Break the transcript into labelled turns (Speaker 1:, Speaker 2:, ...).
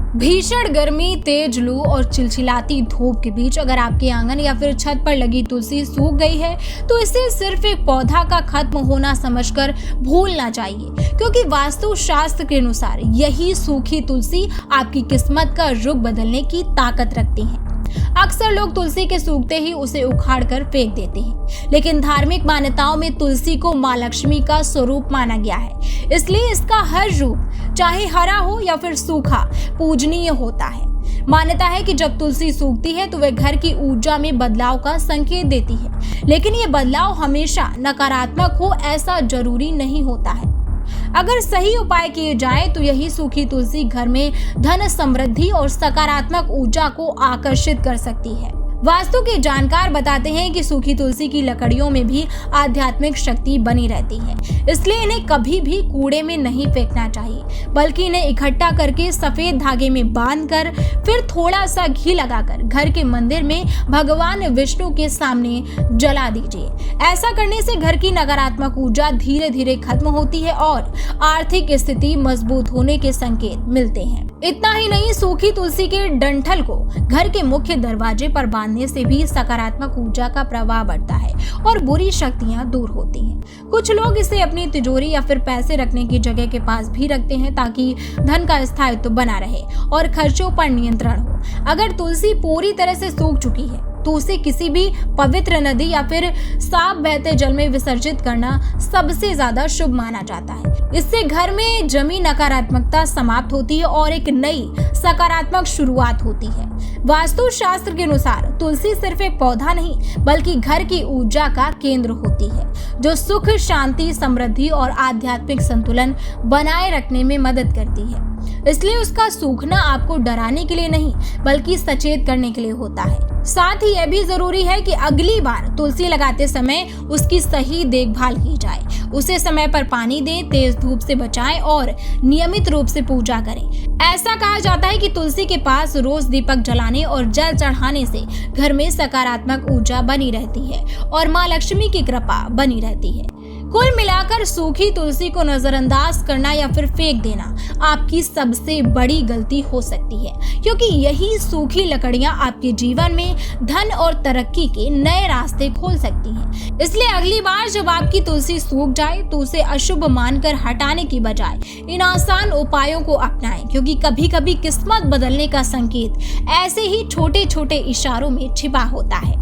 Speaker 1: भीषण गर्मी, तेज लू और चिलचिलाती धूप के बीच अगर आपके आंगन या फिर छत पर लगी तुलसी सूख गई है तो इसे सिर्फ एक पौधा का खत्म होना समझकर भूलना चाहिए, क्योंकि वास्तु शास्त्र के अनुसार यही सूखी तुलसी आपकी किस्मत का रुख बदलने की ताकत रखती है। अक्सर लोग तुलसी के सूखते ही उसे उखाड़कर फेंक देते हैं, लेकिन धार्मिक मान्यताओं में तुलसी को मां लक्ष्मी का स्वरूप माना गया है। इसलिए इसका हर रूप, चाहे हरा हो या फिर सूखा, पूजनीय होता है। मान्यता है कि जब तुलसी सूखती है तो वह घर की ऊर्जा में बदलाव का संकेत देती है, लेकिन ये बदलाव हमेशा नकारात्मक हो ऐसा जरूरी नहीं होता है। अगर सही उपाय किए जाएं तो यही सूखी तुलसी घर में धन, समृद्धि और सकारात्मक ऊर्जा को आकर्षित कर सकती है। वास्तु के जानकार बताते हैं कि सूखी तुलसी की लकड़ियों में भी आध्यात्मिक शक्ति बनी रहती है, इसलिए इन्हें कभी भी कूड़े में नहीं फेंकना चाहिए, बल्कि इन्हें इकट्ठा करके सफेद धागे में बांधकर फिर थोड़ा सा घी लगाकर घर के मंदिर में भगवान विष्णु के सामने जला दीजिए। ऐसा करने से घर की नकारात्मक ऊर्जा धीरे धीरे खत्म होती है और आर्थिक स्थिति मजबूत होने के संकेत मिलते हैं। इतना ही नहीं, सूखी तुलसी के डंठल को घर के मुख्य दरवाजे पर बांधने से भी सकारात्मक ऊर्जा का प्रवाह बढ़ता है और बुरी शक्तियां दूर होती हैं। कुछ लोग इसे अपनी तिजोरी या फिर पैसे रखने की जगह के पास भी रखते हैं, ताकि धन का स्थायित्व बना रहे और खर्चों पर नियंत्रण हो। अगर तुलसी पूरी तरह से सूख चुकी है तो उसे किसी भी पवित्र नदी या फिर साफ बहते जल में विसर्जित करना सबसे ज्यादा शुभ माना जाता है। इससे घर में जमी नकारात्मकता समाप्त होती है और एक नई सकारात्मक शुरुआत होती है। वास्तु शास्त्र के अनुसार तुलसी सिर्फ एक पौधा नहीं बल्कि घर की ऊर्जा का केंद्र होती है, जो सुख, शांति, समृद्धि और आध्यात्मिक संतुलन बनाए रखने में मदद करती है। इसलिए उसका सूखना आपको डराने के लिए नहीं बल्कि सचेत करने के लिए होता है। साथ ही यह भी जरूरी है कि अगली बार तुलसी लगाते समय उसकी सही देखभाल की जाए। उसे समय पर पानी दें, तेज धूप से बचाएं और नियमित रूप से पूजा करें। ऐसा कहा जाता है कि तुलसी के पास रोज दीपक जलाने और जल चढ़ाने से घर में सकारात्मक ऊर्जा बनी रहती है और मां लक्ष्मी की कृपा बनी रहती है। कुल मिलाकर सूखी तुलसी को नजरअंदाज करना या फिर फेंक देना आपकी सबसे बड़ी गलती हो सकती है, क्योंकि यही सूखी लकड़ियां आपके जीवन में धन और तरक्की के नए रास्ते खोल सकती हैं। इसलिए अगली बार जब आपकी तुलसी सूख जाए तो उसे अशुभ मानकर हटाने की बजाय इन आसान उपायों को अपनाएं, क्योंकि कभी कभी किस्मत बदलने का संकेत ऐसे ही छोटे छोटे इशारों में छिपा होता है।